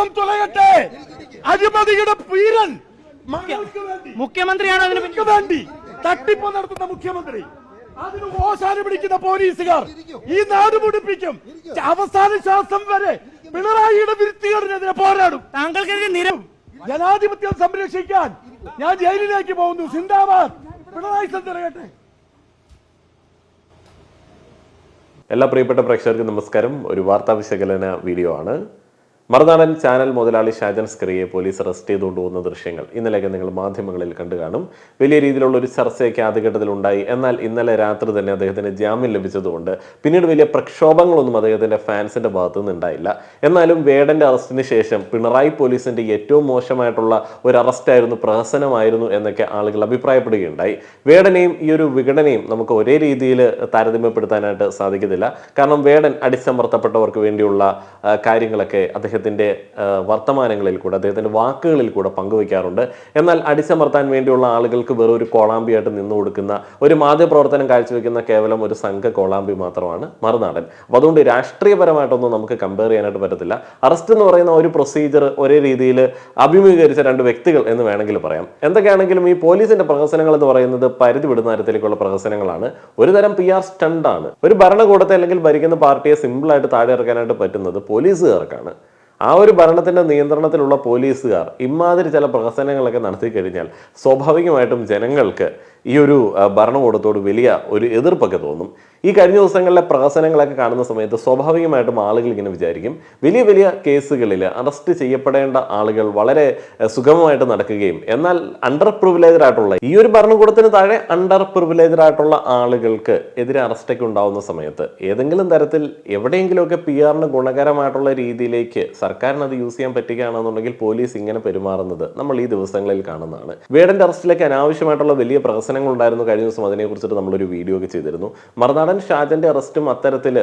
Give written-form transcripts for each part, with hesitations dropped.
ശാസം തുലയട്ടെ. അഴിമതിയുടെ പീരൻ മുഖ്യമന്ത്രിയാണോ അതിന് വേണ്ടി തട്ടിപ്പ് നടത്തുന്ന മുഖ്യമന്ത്രി, അതിന് ഓശാന പിടിക്കുന്ന പോലീസുകാർ ഈ നാട് മുടിപ്പിക്കും. അവസാന ശ്വാസം വരെ പിണറായിയുടെ വൃത്തികേടിനെതിരെ പോരാടും. താങ്കൾക്കെതിരെ നിരം ജനാധിപത്യം സംരക്ഷിക്കാൻ ഞാൻ ജയിലിലേക്ക് പോകുന്നു. സിന്ദാബാദ്. പിണറായി സന്ദർഭട്ടെ. എല്ലാ പ്രിയപ്പെട്ട പ്രേക്ഷകർക്കും നമസ്കാരം. ഒരു വാർത്താ വിശകലന വീഡിയോ ആണ്. മറുനാടൻ ചാനൽ മുതലാളി ഷാജൻ സ്കറിയെ പോലീസ് അറസ്റ്റ് ചെയ്തുകൊണ്ട് പോകുന്ന ദൃശ്യങ്ങൾ ഇന്നലെയൊക്കെ നിങ്ങൾ മാധ്യമങ്ങളിൽ കണ്ടു കാണും. വലിയ രീതിയിലുള്ള ഒരു ചർച്ചയൊക്കെ ആദ്യഘട്ടത്തിൽ ഉണ്ടായി. എന്നാൽ ഇന്നലെ രാത്രി തന്നെ അദ്ദേഹത്തിന് ജാമ്യം ലഭിച്ചതുകൊണ്ട് പിന്നീട് വലിയ പ്രക്ഷോഭങ്ങളൊന്നും അദ്ദേഹത്തിന്റെ ഫാൻസിന്റെ ഭാഗത്തു നിന്ന് ഉണ്ടായില്ല. എന്നാലും വേടന്റെ അറസ്റ്റിന് ശേഷം പിണറായി പോലീസിന്റെ ഏറ്റവും മോശമായിട്ടുള്ള ഒരു അറസ്റ്റായിരുന്നു, പ്രഹസനമായിരുന്നു എന്നൊക്കെ ആളുകൾ അഭിപ്രായപ്പെടുകയുണ്ടായി. വേടനെയും ഈ ഒരു വിഘടനയും നമുക്ക് ഒരേ രീതിയിൽ താരതമ്യപ്പെടുത്താനായിട്ട് സാധിക്കത്തില്ല. കാരണം വേടൻ അടിച്ചമർത്തപ്പെട്ടവർക്ക് വേണ്ടിയുള്ള കാര്യങ്ങളൊക്കെ അദ്ദേഹത്തിന്റെ വർത്തമാനങ്ങളിൽ കൂടെ, അദ്ദേഹത്തിന്റെ വാക്കുകളിൽ കൂടെ പങ്കുവയ്ക്കാറുണ്ട്. എന്നാൽ അടിച്ചമർത്താൻ വേണ്ടിയുള്ള ആളുകൾക്ക് വെറും ഒരു കോളാമ്പിയായിട്ട് നിന്നു കൊടുക്കുന്ന ഒരു മാധ്യമപ്രവർത്തനം കാഴ്ചവെക്കുന്ന കേവലം ഒരു സംഘ കോളാമ്പി മാത്രമാണ് മറുനാടൻ. അപ്പോൾ അതുകൊണ്ട് രാഷ്ട്രീയപരമായിട്ടൊന്നും നമുക്ക് കമ്പയർ ചെയ്യാനായിട്ട് പറ്റത്തില്ല. അറസ്റ്റ് എന്ന് പറയുന്ന ഒരു പ്രൊസീജിയർ ഒരേ രീതിയിൽ അഭിമുഖീകരിച്ച രണ്ട് വ്യക്തികൾ എന്ന് വേണമെങ്കിൽ പറയാം. എന്തൊക്കെയാണെങ്കിലും ഈ പോലീസിന്റെ പ്രഹസനങ്ങൾ എന്ന് പറയുന്നത് പരിധി വിടുന്ന തരത്തിലേക്കുള്ള പ്രഹസനങ്ങളാണ്. ഒരുതരം PR സ്റ്റണ്ടാണ്. ഒരു ഭരണകൂടത്തെ അല്ലെങ്കിൽ ഭരിക്കുന്ന പാർട്ടിയെ സിമ്പിളായിട്ട് താഴെ ഇറക്കാനായിട്ട് പറ്റുന്നത് പോലീസുകാർക്കാണ്. ആ ഒരു ഭരണത്തിന്റെ നിയന്ത്രണത്തിലുള്ള പോലീസുകാർ ഇമാതിരി ചില പ്രഹസനങ്ങളൊക്കെ നടത്തി കഴിഞ്ഞാൽ സ്വാഭാവികമായിട്ടും ജനങ്ങൾക്ക് ഈ ഒരു ഭരണകൂടത്തോട് വലിയ ഒരു എതിർപ്പൊക്കെ തോന്നും. ഈ കഴിഞ്ഞ ദിവസങ്ങളിലെ പ്രഹസനങ്ങളൊക്കെ കാണുന്ന സമയത്ത് സ്വാഭാവികമായിട്ടും ആളുകൾ ഇങ്ങനെ വിചാരിക്കും, വലിയ വലിയ കേസുകളിൽ അറസ്റ്റ് ചെയ്യപ്പെടേണ്ട ആളുകൾ വളരെ സുഗമമായിട്ട് നടക്കുകയും എന്നാൽ അണ്ടർ പ്രിവിലേജഡ് ആയിട്ടുള്ള ഈ ഒരു ഭരണകൂടത്തിന് താഴെ അണ്ടർ പ്രിവിലേജഡ് ആയിട്ടുള്ള ആളുകൾക്ക് എതിരെ അറസ്റ്റൊക്കെ ഉണ്ടാവുന്ന സമയത്ത് ഏതെങ്കിലും തരത്തിൽ എവിടെയെങ്കിലുമൊക്കെ PR-ന് ഗുണകരമായിട്ടുള്ള രീതിയിലേക്ക് സർക്കാരിന് അത് യൂസ് ചെയ്യാൻ പറ്റുകയാണെന്നുണ്ടെങ്കിൽ പോലീസ് ഇങ്ങനെ പെരുമാറുന്നത് നമ്മൾ ഈ ദിവസങ്ങളിൽ കാണുന്നതാണ്. വേടന്റെ അറസ്റ്റിലേക്ക് അനാവശ്യമായിട്ടുള്ള വലിയ പ്രഹസനങ്ങൾ ഉണ്ടായിരുന്നു. കഴിഞ്ഞ ദിവസം അതിനെക്കുറിച്ചിട്ട് നമ്മളൊരു വീഡിയോ ഒക്കെ ചെയ്തിരുന്നു. മറുനാടൻ ഷാജന്റെ അറസ്റ്റും അത്തരത്തിൽ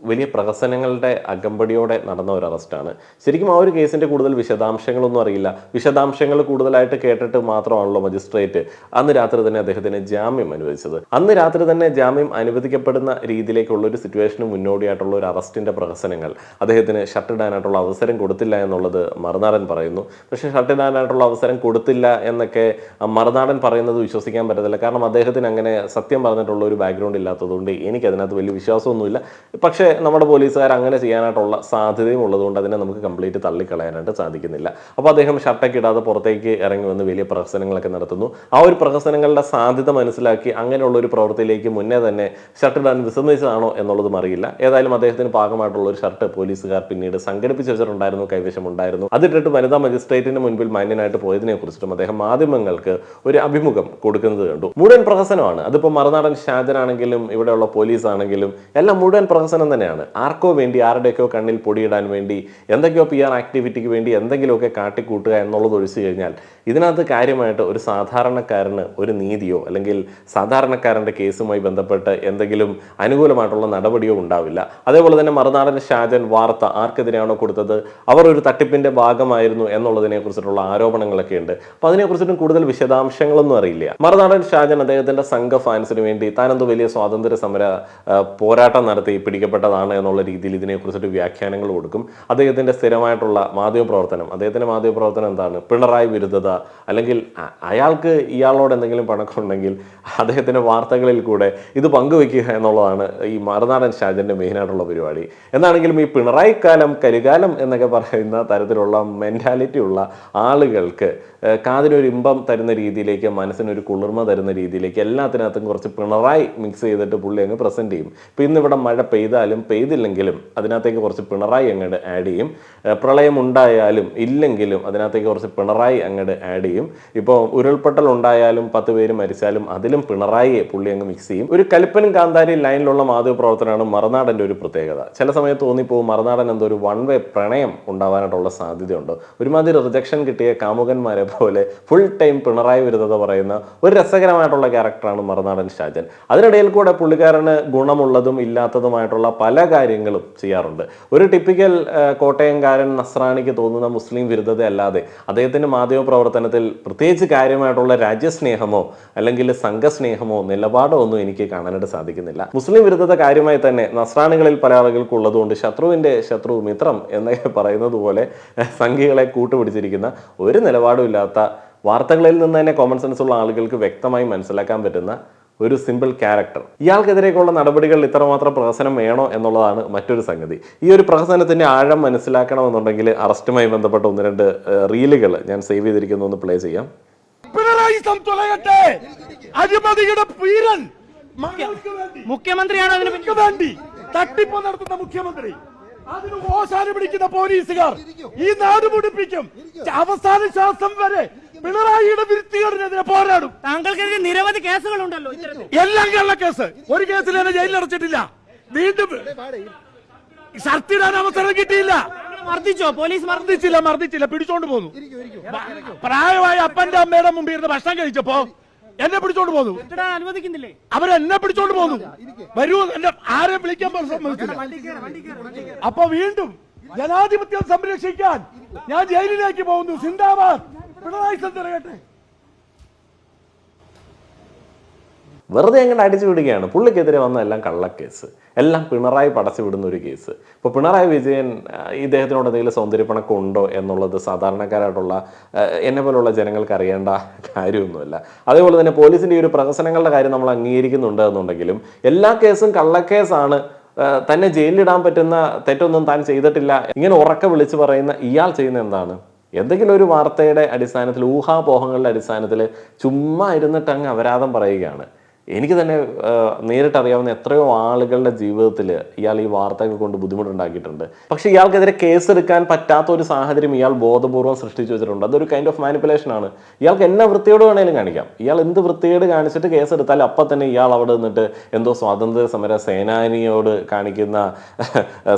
വലിയ പ്രഹസനങ്ങളുടെ അകമ്പടിയോടെ നടന്ന ഒരു അറസ്റ്റാണ്. ശരിക്കും ആ ഒരു കേസിന്റെ കൂടുതൽ വിശദാംശങ്ങളൊന്നും അറിയില്ല. വിശദാംശങ്ങൾ കൂടുതലായിട്ട് കേട്ടിട്ട് മാത്രമാണല്ലോ മജിസ്ട്രേറ്റ് അന്ന് രാത്രി തന്നെ അദ്ദേഹത്തിന് ജാമ്യം അനുവദിച്ചത്. അന്ന് രാത്രി തന്നെ ജാമ്യം അനുവദിക്കപ്പെടുന്ന രീതിയിലേക്കുള്ള ഒരു സിറ്റുവേഷന് മുന്നോടിയായിട്ടുള്ള ഒരു അറസ്റ്റിന്റെ പ്രഹസനങ്ങൾ അദ്ദേഹത്തിന് ഷട്ടിടാനായിട്ടുള്ള അവസരം കൊടുത്തില്ല എന്നുള്ളത് മറുനാടൻ പറയുന്നു. പക്ഷെ ഷട്ടിടാനായിട്ടുള്ള അവസരം കൊടുത്തില്ല എന്നൊക്കെ മറുനാടൻ പറയുന്നത് വിശ്വസിക്കാൻ പറ്റത്തില്ല. കാരണം അദ്ദേഹത്തിന് അങ്ങനെ സത്യം പറഞ്ഞിട്ടുള്ള ഒരു ബാക്ക്ഗ്രൗണ്ട് ഇല്ലാത്തതുകൊണ്ട് എനിക്കതിനകത്ത് വലിയ വിശ്വാസമൊന്നുമില്ല. പക്ഷേ നമ്മുടെ പോലീസുകാർ അങ്ങനെ ചെയ്യാനായിട്ടുള്ള സാധ്യതയും ഉള്ളതുകൊണ്ട് അതിനെ നമുക്ക് കംപ്ലീറ്റ് തള്ളിക്കളയാനായിട്ട് സാധിക്കുന്നില്ല. അപ്പോൾ അദ്ദേഹം ഷർട്ടൊക്കെ ഇടാതെ പുറത്തേക്ക് ഇറങ്ങി വന്ന് വലിയ പ്രഹസനങ്ങളൊക്കെ നടത്തുന്നു. ആ ഒരു പ്രഹസനങ്ങളുടെ സാധ്യത മനസ്സിലാക്കി അങ്ങനെയുള്ള ഒരു പ്രവൃത്തിയിലേക്ക് മുന്നേ തന്നെ ഷർട്ട് ഇടാൻ വിസമ്മതിച്ചതാണോ എന്നുള്ളതും അറിയില്ല. ഏതായാലും അദ്ദേഹത്തിന് പാകമായിട്ടുള്ള ഒരു ഷർട്ട് പോലീസുകാർ പിന്നീട് സംഘടിപ്പിച്ച് വെച്ചിട്ടുണ്ടായിരുന്നു, കൈവശമുണ്ടായിരുന്നു. അതിട്ടിട്ട് വനിതാ മജിസ്ട്രേറ്റിന് മുൻപിൽ മാന്യനായിട്ട് പോയതിനെ കുറിച്ചിട്ടും അദ്ദേഹം മാധ്യമങ്ങൾക്ക് ഒരു അഭിമുഖം കൊടുക്കുന്നത് കണ്ടു. മുഴുവൻ പ്രഹസനമാണ്. അതിപ്പോൾ മറുനാടൻ ഷാജനാണെങ്കിലും ഇവിടെയുള്ള പോലീസ് ആണെങ്കിലും എല്ലാം മുഴുവൻ പ്രഹസനം തന്നെയാണ്. ആർക്കോ വേണ്ടി, ആരുടെയൊക്കെയോ കണ്ണിൽ പൊടിയിടാൻ വേണ്ടി, എന്തൊക്കെയോ PR ആക്ടിവിറ്റിക്ക് വേണ്ടി എന്തെങ്കിലുമൊക്കെ കാട്ടിക്കൂട്ടുക എന്നുള്ളത് ഒഴിച്ചു കഴിഞ്ഞാൽ ഇതിനകത്ത് കാര്യമായിട്ട് ഒരു സാധാരണക്കാരന് ഒരു നീതിയോ അല്ലെങ്കിൽ സാധാരണക്കാരൻ്റെ കേസുമായി ബന്ധപ്പെട്ട് എന്തെങ്കിലും അനുകൂലമായിട്ടുള്ള നടപടിയോ ഉണ്ടാവില്ല. അതേപോലെ തന്നെ മറുനാടൻ ഷാജൻ വാർത്ത ആർക്കെതിരെയാണോ കൊടുത്തത് അവർ ഒരു തട്ടിപ്പിന്റെ ഭാഗമായിരുന്നു എന്നുള്ളതിനെ കുറിച്ചിട്ടുള്ള ആരോപണങ്ങളൊക്കെ ഉണ്ട്. അപ്പോൾ അതിനെക്കുറിച്ചിട്ടും കൂടുതൽ വിശദാംശങ്ങളൊന്നും അറിയില്ല. മറുനാടൻ ഷാജൻ അദ്ദേഹത്തിന്റെ സംഘ ഫാൻസിന് വേണ്ടി താനെന്തോ വലിയ സ്വാതന്ത്ര്യ സമര പോരാട്ടം നടത്തി പിടിക്കപ്പെട്ടതാണ് എന്നുള്ള രീതിയിൽ ഇതിനെക്കുറിച്ചിട്ട് വ്യാഖ്യാനങ്ങൾ കൊടുക്കും. അദ്ദേഹത്തിന്റെ സ്ഥിരമായിട്ടുള്ള മാധ്യമപ്രവർത്തനം, അദ്ദേഹത്തിന്റെ മാധ്യമപ്രവർത്തനം എന്താണ്? പിണറായി വിരുദ്ധത, അല്ലെങ്കിൽ അയാൾക്ക് ഇയാളോട് എന്തെങ്കിലും പണക്കമുണ്ടെങ്കിൽ അദ്ദേഹത്തിന്റെ വാർത്തകളിൽ കൂടെ ഇത് പങ്കുവെക്കുക എന്നുള്ളതാണ് ഈ മറുനാടൻ ഷാജന്റെ മെയിനായിട്ടുള്ള പരിപാടി. എന്നാണെങ്കിലും ഈ പിണറായി കാലം കരികാലം എന്നൊക്കെ പറയുന്ന തരത്തിലുള്ള മെന്റാലിറ്റി ഉള്ള ആളുകൾക്ക് കാതിനൊരു ഇമ്പം തരുന്ന രീതിയിലേക്ക്, മനസ്സിനൊരു കുളിർമ തരുന്ന രീതിയിലേക്ക് എല്ലാത്തിനകത്തും കുറച്ച് പിണറായി മിക്സ് ചെയ്തിട്ട് പുള്ളി അങ്ങ് പ്രസന്റ് ചെയ്യും. ഇപ്പം ഇന്നിവിടെ മഴ പെയ്താലും പെയ്തില്ലെങ്കിലും അതിനകത്തേക്ക് കുറച്ച് പിണറായി അങ്ങോട്ട് ആഡ് ചെയ്യും. പ്രളയം ഉണ്ടായാലും ഇല്ലെങ്കിലും അതിനകത്തേക്ക് കുറച്ച് പിണറായി അങ്ങോട്ട് ആഡ് ചെയ്യും. ഇപ്പോൾ ഉരുൾപൊട്ടൽ ഉണ്ടായാലും 10 പേര് മരിച്ചാലും അതിലും പിണറായിയെ പുള്ളി അങ്ങ് മിക്സ് ചെയ്യും. ഒരു കൽപ്പനും കാന്താരി ലൈനിലുള്ള മാധ്യമപ്രവർത്തനമാണ് മറുനാടൻ്റെ ഒരു പ്രത്യേകത. ചില സമയത്ത് തോന്നിപ്പോവും മറുനാടൻ എന്തോ ഒരു വൺ വേ പ്രണയം ഉണ്ടാവാനായിട്ടുള്ള സാധ്യതയുണ്ട്. ഒരുമാതിരി റിജക്ഷൻ കിട്ടിയ കാമുകന്മാരെ പോലെ ഫുൾ ടൈം പിണറായി വിരുദ്ധത പറയുന്ന ഒരു രസകരമായിട്ടുള്ള ക്യാരക്ടറാണ് മറുനാടൻ ഷാജൻ. അതിനിടയിൽ കൂടെ പുള്ളിക്കാരന് ഗുണമുള്ളതും ഇല്ലാത്തതുമായിട്ടുള്ള പല കാര്യങ്ങളും ചെയ്യാറുണ്ട്. ഒരു ടിപ്പിക്കൽ കോട്ടയംകാരൻ നസ്രാണിക്ക് തോന്നുന്ന മുസ്ലിം വിരുദ്ധത അല്ലാതെ അദ്ദേഹത്തിന്റെ മാധ്യമ പ്രവർത്തനത്തിൽ പ്രത്യേകിച്ച് കാര്യമായിട്ടുള്ള രാജ്യസ്നേഹമോ അല്ലെങ്കിൽ സംഘസ്നേഹമോ നിലപാടോ ഒന്നും എനിക്ക് കാണാനായിട്ട് സാധിക്കുന്നില്ല. മുസ്ലിം വിരുദ്ധത കാര്യമായി തന്നെ നസ്രാണികളിൽ പല ആളുകൾക്ക് ഉള്ളതുകൊണ്ട് ശത്രുവിന്റെ ശത്രു മിത്രം എന്നൊക്കെ പറയുന്നത് പോലെ സംഘികളെ കൂട്ടുപിടിച്ചിരിക്കുന്ന ഒരു നിലപാടും ഇല്ലാത്ത, വാർത്തകളിൽ നിന്ന് തന്നെ കോമൺ സെൻസ് ഉള്ള ആളുകൾക്ക് വ്യക്തമായി മനസ്സിലാക്കാൻ പറ്റുന്ന ഒരു സിമ്പിൾ ക്യാരക്ടർ. ഇയാൾക്കെതിരെയൊക്കെയുള്ള നടപടികൾ ഇത്രമാത്രം പ്രഹസനം വേണോ എന്നുള്ളതാണ് മറ്റൊരു സംഗതി. ഈ ഒരു പ്രഹസനത്തിന്റെ ആഴം മനസ്സിലാക്കണമെന്നുണ്ടെങ്കിൽ അറസ്റ്റുമായി ബന്ധപ്പെട്ട 1-2 റീലുകൾ ഞാൻ സേവ് ചെയ്തിരിക്കുന്നു, ഒന്ന് പ്ലേ ചെയ്യാം. പിണറായി അഴിമതിയുടെ പീരൻ മുഖ്യമന്ത്രിയാണോ അതിന് വേണ്ടി തട്ടിപ്പ് നടത്തുന്ന മുഖ്യമന്ത്രി, അതിന് ഓശാനം പിടിക്കുന്ന പോലീസുകാർ ഈ നാട് മുടിപ്പിക്കും. അവസാന ശ്വാസം വരെ പിണറായിയുടെ വൃത്തികേടിനെതിരെ പോരാടും. താങ്കൾക്കെതിരെ നിരവധി കേസുകളുണ്ടല്ലോ. എല്ലാം കള്ളക്കേസ്. ഒരു കേസിൽ എന്നെ ജയിലിൽ അടച്ചിട്ടില്ല. വീണ്ടും ഷർട്ടിടാൻ അവസരം കിട്ടിയില്ല. മർദ്ദിച്ചോ? പോലീസ് മർദ്ദിച്ചില്ല, പിടിച്ചോണ്ട് പോന്നു. പ്രായമായ അപ്പന്റെ അമ്മയുടെ മുമ്പിൽ ഇരുന്ന് ഭക്ഷണം കഴിച്ചപ്പോ എന്നെ പിടിച്ചോണ്ട് പോന്നു. അനുവദിക്കുന്നില്ലേ? അവരെന്നെ പിടിച്ചോണ്ട് പോന്നു. വരൂ, എന്നെ ആരെ വിളിക്കാൻ സമ്മതിച്ചില്ല. അപ്പൊ വീണ്ടും ജനാധിപത്യം സംരക്ഷിക്കാൻ ഞാൻ ജയിലിലേക്ക് പോകുന്നു. സിന്ദാബാദ് പിണറായി സന്ദ്രകട്ടെ. വെറുതെ അങ്ങോട്ട് അടിച്ചു വിടുകയാണ്. പുള്ളിക്കെതിരെ വന്ന എല്ലാം കള്ളക്കേസ്, എല്ലാം പിണറായി പടച്ചു വിടുന്ന ഒരു കേസ്. ഇപ്പോൾ പിണറായി വിജയൻ ഇദ്ദേഹത്തിനോട് എന്തെങ്കിലും സൗന്ദര്യപ്പണക്കം ഉണ്ടോ എന്നുള്ളത് സാധാരണക്കാരായിട്ടുള്ള എന്നെ പോലുള്ള ജനങ്ങൾക്ക് അറിയേണ്ട കാര്യമൊന്നുമല്ല. അതേപോലെ തന്നെ പോലീസിന്റെ ഈ ഒരു പ്രഹസനങ്ങളുടെ കാര്യം നമ്മൾ അംഗീകരിക്കുന്നുണ്ട് എന്നുണ്ടെങ്കിലും എല്ലാ കേസും കള്ളക്കേസാണ്, തന്നെ ജയിലിലിടാൻ പറ്റുന്ന തെറ്റൊന്നും താൻ ചെയ്തിട്ടില്ല ഇങ്ങനെ ഉറക്കെ വിളിച്ചു പറയുന്ന ഇയാൾ ചെയ്യുന്ന എന്താണ്? എന്തെങ്കിലും ഒരു വാർത്തയുടെ അടിസ്ഥാനത്തിൽ, ഊഹാപോഹങ്ങളുടെ അടിസ്ഥാനത്തിൽ ചുമ്മാ ഇരുന്നിട്ട് അങ്ങ് അപരാധം പറയുകയാണ്. എനിക്ക് തന്നെ നേരിട്ടറിയാവുന്ന എത്രയോ ആളുകളുടെ ജീവിതത്തിൽ ഇയാൾ ഈ വാർത്തകൾ കൊണ്ട് ബുദ്ധിമുട്ടുണ്ടാക്കിയിട്ടുണ്ട്. പക്ഷെ ഇയാൾക്കെതിരെ കേസെടുക്കാൻ പറ്റാത്ത ഒരു സാഹചര്യം ഇയാൾ ബോധപൂർവ്വം സൃഷ്ടിച്ചു വെച്ചിട്ടുണ്ട്. അതൊരു കൈൻഡ് ഓഫ് മാനിപ്പുലേഷൻ ആണ്. ഇയാൾക്ക് എന്നെ വൃത്തിയോട് വേണേലും കാണിക്കാം. ഇയാൾ എന്ത് വൃത്തിയോട് കാണിച്ചിട്ട് കേസെടുത്താൽ അപ്പം തന്നെ ഇയാൾ അവിടെ നിന്നിട്ട് എന്തോ സ്വാതന്ത്ര്യ സമര സേനാനിയോട് കാണിക്കുന്ന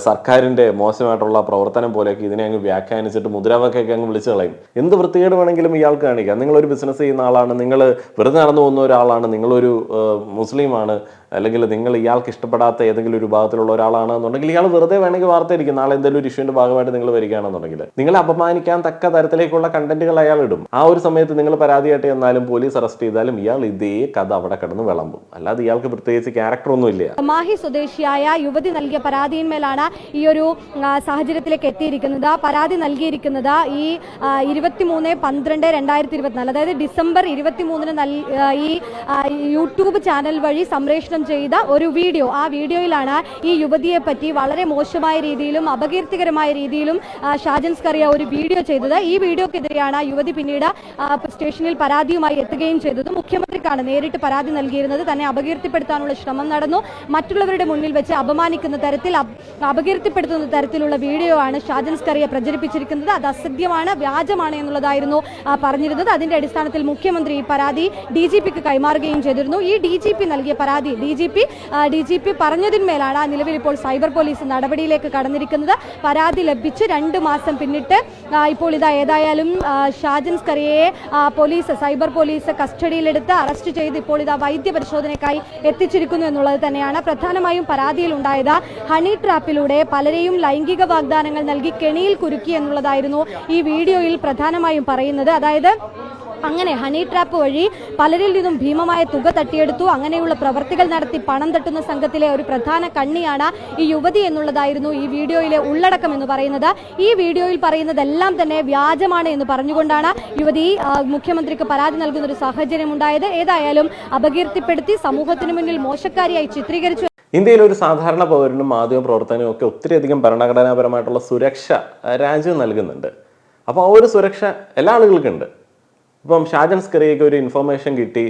സർക്കാരിന്റെ മോശമായിട്ടുള്ള പ്രവർത്തനം പോലെയൊക്കെ ഇതിനെ അങ്ങ് വ്യാഖ്യാനിച്ചിട്ട് മുദ്രാവാക്യമൊക്കെ അങ്ങ് വിളിച്ചു കളയും. എന്ത് വൃത്തിയോട് വേണമെങ്കിലും ഇയാൾക്ക് കാണിക്കാം. നിങ്ങളൊരു ബിസിനസ് ചെയ്യുന്ന ആളാണ്, നിങ്ങൾ വെറുതെ നടന്നു പോകുന്ന ഒരാളാണ്, നിങ്ങളൊരു മുസ്ലിമാണ്, അല്ലെങ്കിൽ നിങ്ങൾ ഇയാൾക്ക് ഇഷ്ടപ്പെടാത്ത ഏതെങ്കിലും ഒരു വിഭാഗത്തിലുള്ള ഒരാളാണ് എന്നുണ്ടെങ്കിൽ ഇയാൾ വെറുതെ വേണമെങ്കിൽ വാർത്തയായിരിക്കും. നാളെ എന്തെങ്കിലും ഒരു ഇഷ്യൂവിന്റെ ഭാഗമായിട്ട് നിങ്ങൾ വരികയാണെന്നുണ്ടെങ്കിൽ നിങ്ങളെ അപമാനിക്കാൻ തക്ക തരത്തിലേക്കുള്ള കണ്ടന്റുകൾ അയാൾ ഇടും. ആ ഒരു സമയത്ത് നിങ്ങൾ പരാതിയായിട്ട് ചെന്നാലും പോലീസ് അറസ്റ്റ് ചെയ്താലും ഇയാൾ ഇതേ കഥ അവിടെ കിടന്ന് വിളമ്പും. അല്ലാതെ ഇയാൾക്ക് പ്രത്യേകിച്ച് ക്യാരക്ടർ ഒന്നും ഇല്ല. മാഹി സ്വദേശിയായ യുവതി നൽകിയ പരാതിയിന്മേലാണ് ഈ ഒരു സാഹചര്യത്തിലേക്ക് എത്തിയിരിക്കുന്നത്. പരാതി നൽകിയിരിക്കുന്നത് ഈ 23/12/2024, അതായത് ഡിസംബർ 23 ഈ യൂട്യൂബ് ചാനൽ വഴി സംപ്രേഷണം ചെയ്ത ഒരു വീഡിയോ. ആ വീഡിയോയിലാണ് ഈ യുവതിയെ പറ്റി വളരെ മോശമായ രീതിയിലും അപകീർത്തികരമായ രീതിയിലും ഷാജൻ സ്കറിയ ഒരു വീഡിയോ ചെയ്തത്. ഈ വീഡിയോക്കെതിരെയാണ് യുവതി പിന്നീട് സ്റ്റേഷനിൽ പരാതിയുമായി എത്തുകയും ചെയ്തത്. മുഖ്യമന്ത്രിക്കാണ് നേരിട്ട് പരാതി നൽകിയിരുന്നത്. തന്നെ അപകീർത്തിപ്പെടുത്താനുള്ള ശ്രമം നടന്നു, മറ്റുള്ളവരുടെ മുന്നിൽ വെച്ച് അപമാനിക്കുന്ന തരത്തിൽ, അപകീർത്തിപ്പെടുത്തുന്ന തരത്തിലുള്ള വീഡിയോ ആണ് ഷാജൻ സ്കറിയ പ്രചരിപ്പിച്ചിരിക്കുന്നത്. അത് അസത്യമാണ്, വ്യാജമാണ് എന്നുള്ളതായിരുന്നു പറഞ്ഞിരുന്നത്. അതിന്റെ അടിസ്ഥാനത്തിൽ മുഖ്യമന്ത്രി ഈ പരാതി DGPക്ക് കൈമാറുകയും ചെയ്തിരുന്നു. ഈ DGP നൽകിയ പരാതി DGP പറഞ്ഞതിന്മേലാണ് നിലവിൽ ഇപ്പോൾ സൈബർ പോലീസ് നടപടിയിലേക്ക് കടന്നിരിക്കുന്നത്. പരാതി ലഭിച്ച് 2 മാസം പിന്നിട്ട് ഇപ്പോൾ ഇതാ ഏതായാലും ഷാജൻ സ്കറിയയെ സൈബർ പോലീസ് കസ്റ്റഡിയിലെടുത്ത് അറസ്റ്റ് ചെയ്ത് ഇപ്പോൾ ഇതാ വൈദ്യപരിശോധനയ്ക്കായി എത്തിച്ചിരിക്കുന്നു എന്നുള്ളത് തന്നെയാണ്. പ്രധാനമായും പരാതിയിൽ ഉണ്ടായത് ഹണി ട്രാപ്പിലൂടെ പലരെയും ലൈംഗിക വാഗ്ദാനങ്ങൾ നൽകി കെണിയിൽ കുരുക്കി എന്നുള്ളതായിരുന്നു ഈ വീഡിയോയിൽ പ്രധാനമായും പറയുന്നത്. അതായത് അങ്ങനെ ഹണി ട്രാപ്പ് വഴി പലരിൽ നിന്നും ഭീമമായ തുക തട്ടിയെടുത്തു, അങ്ങനെയുള്ള പ്രവർത്തികൾ നടത്തി പണം തട്ടുന്ന സംഘത്തിലെ ഒരു പ്രധാന കണ്ണിയാണ് ഈ യുവതി എന്നുള്ളതായിരുന്നു ഈ വീഡിയോയിലെ ഉള്ളടക്കം എന്ന് പറയുന്നത്. ഈ വീഡിയോയിൽ പറയുന്നതെല്ലാം തന്നെ വ്യാജമാണ് എന്ന് പറഞ്ഞുകൊണ്ടാണ് യുവതി മുഖ്യമന്ത്രിക്ക് പരാതി നൽകുന്ന ഒരു സാഹചര്യം ഉണ്ടായത്. ഏതായാലും അപകീർത്തിപ്പെടുത്തി സമൂഹത്തിന് മുന്നിൽ മോശക്കാരിയായി ചിത്രീകരിച്ചു. ഇന്ത്യയിലെ ഒരു സാധാരണ പൗരനും മാധ്യമ പ്രവർത്തനവും ഒക്കെ ഒത്തിരിയധികം ഭരണഘടനാപരമായിട്ടുള്ള സുരക്ഷ രാജ്യം നൽകുന്നുണ്ട്. അപ്പോൾ ആ ഒരു സുരക്ഷ എല്ലാ ആളുകൾക്കും ഉണ്ട്. ഇപ്പം ഷാജൻ സ്കറിയയ്ക്ക് ഒരു ഇൻഫർമേഷൻ കിട്ടി,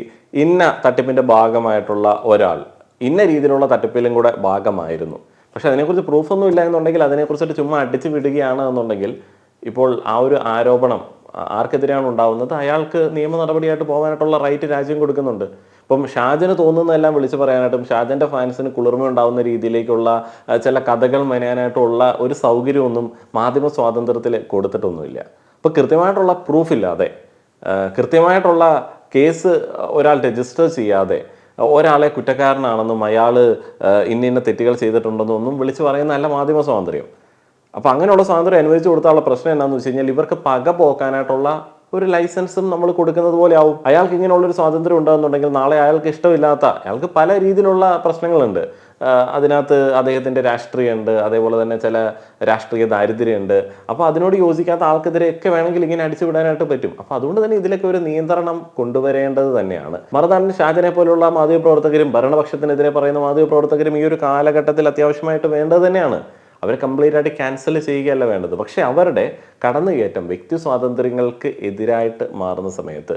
ഇന്ന തട്ടിപ്പിന്റെ ഭാഗമായിട്ടുള്ള ഒരാൾ ഇന്ന രീതിയിലുള്ള തട്ടിപ്പിലും കൂടെ ഭാഗമായിരുന്നു, പക്ഷെ അതിനെക്കുറിച്ച് പ്രൂഫൊന്നും ഇല്ല എന്നുണ്ടെങ്കിൽ, അതിനെക്കുറിച്ചിട്ട് ചുമ്മാ അടിച്ചു വിടുകയാണ് എന്നുണ്ടെങ്കിൽ, ഇപ്പോൾ ആ ഒരു ആരോപണം ആർക്കെതിരെയാണ് ഉണ്ടാവുന്നത് അയാൾക്ക് നിയമ നടപടിയായിട്ട് പോകാനായിട്ടുള്ള റൈറ്റ് രാജ്യം കൊടുക്കുന്നുണ്ട്. ഇപ്പം ഷാജന് തോന്നുന്നതെല്ലാം വിളിച്ചു പറയാനായിട്ടും ഷാജന്റെ ഫാൻസിന് കുളിർമ ഉണ്ടാവുന്ന രീതിയിലേക്കുള്ള ചില കഥകൾ മെനയാനായിട്ടുള്ള ഒരു സൗകര്യമൊന്നും മാധ്യമ സ്വാതന്ത്ര്യത്തിൽ കൊടുത്തിട്ടൊന്നുമില്ല. അപ്പം കൃത്യമായിട്ടുള്ള പ്രൂഫ് ഇല്ലാതെ, കൃത്യമായിട്ടുള്ള കേസ് ഒരാൾ രജിസ്റ്റർ ചെയ്യാതെ, ഒരാളെ കുറ്റക്കാരനാണെന്നും അയാൾ ഇന്ന തെറ്റുകൾ ചെയ്തിട്ടുണ്ടെന്നും ഒന്നും വിളിച്ചു പറയുന്നതല്ല മാധ്യമ സ്വാതന്ത്ര്യം. അപ്പം അങ്ങനെയുള്ള സ്വാതന്ത്ര്യം അനുവദിച്ചു കൊടുത്താലുള്ള പ്രശ്നം എന്താണെന്ന് വെച്ച് കഴിഞ്ഞാൽ ഇവർക്ക് പക പോക്കാനായിട്ടുള്ള ഒരു ലൈസൻസും നമ്മൾ കൊടുക്കുന്നത് പോലെ ആവും. അയാൾക്ക് ഇങ്ങനെയുള്ളൊരു സ്വാതന്ത്ര്യം ഉണ്ടാകുന്നുണ്ടെങ്കിൽ നാളെ അയാൾക്ക് ഇഷ്ടമില്ലാത്ത, അയാൾക്ക് പല രീതിയിലുള്ള പ്രശ്നങ്ങളുണ്ട്, അതിനകത്ത് അദ്ദേഹത്തിൻ്റെ രാഷ്ട്രീയമുണ്ട്, അതേപോലെ തന്നെ ചില രാഷ്ട്രീയ ദാരിദ്ര്യമുണ്ട്. അപ്പോൾ അതിനോട് യോജിക്കാത്ത ആൾക്കെതിരെയൊക്കെ വേണമെങ്കിൽ ഇങ്ങനെ അടിച്ചുവിടാനായിട്ട് പറ്റും. അപ്പോൾ അതുകൊണ്ട് തന്നെ ഇതിലൊക്കെ ഒരു നിയന്ത്രണം കൊണ്ടുവരേണ്ടത് തന്നെയാണ്. മറുനാടൻ ഷാജനെ പോലുള്ള മാധ്യമപ്രവർത്തകരും ഭരണപക്ഷത്തിനെതിരെ പറയുന്ന മാധ്യമപ്രവർത്തകരും ഈ ഒരു കാലഘട്ടത്തിൽ അത്യാവശ്യമായിട്ട് വേണ്ടത് തന്നെയാണ്. അവരെ കംപ്ലീറ്റ് ആയിട്ട് ക്യാൻസൽ ചെയ്യുകയല്ല വേണ്ടത്. പക്ഷെ അവരുടെ കടന്നുകയറ്റം വ്യക്തി സ്വാതന്ത്ര്യങ്ങൾക്ക് എതിരായിട്ട് മാറുന്ന സമയത്ത്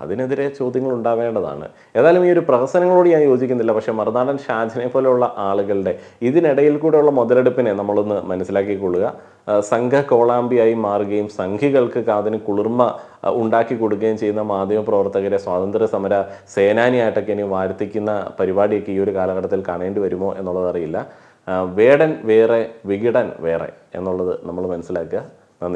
അതിനെതിരെ ചോദ്യങ്ങൾ ഉണ്ടാവേണ്ടതാണ്. ഏതായാലും ഈ ഒരു പ്രഹസനങ്ങളോട് ഞാൻ യോജിക്കുന്നില്ല. പക്ഷെ മറുനാടൻ ഷാജനെ പോലെയുള്ള ആളുകളുടെ ഇതിനിടയിൽ കൂടെയുള്ള മുതലെടുപ്പിനെ നമ്മളൊന്ന് മനസ്സിലാക്കിക്കൊള്ളുക. സംഘ കോളാമ്പിയായി മാറുകയും സംഘികൾക്ക് കാതിന് കുളിർമ ഉണ്ടാക്കി കൊടുക്കുകയും ചെയ്യുന്ന മാധ്യമപ്രവർത്തകരെ സ്വാതന്ത്ര്യ സമര സേനാനിയായിട്ടൊക്കെ ഇനി വാഴ്ത്തിക്കുന്ന പരിപാടിയൊക്കെ ഈ ഒരു കാലഘട്ടത്തിൽ കാണേണ്ടി വരുമോ എന്നുള്ളത് അറിയില്ല. വേടൻ വേറെ വികിടൻ വേറെ എന്നുള്ളത് നമ്മൾ മനസ്സിലാക്കുക.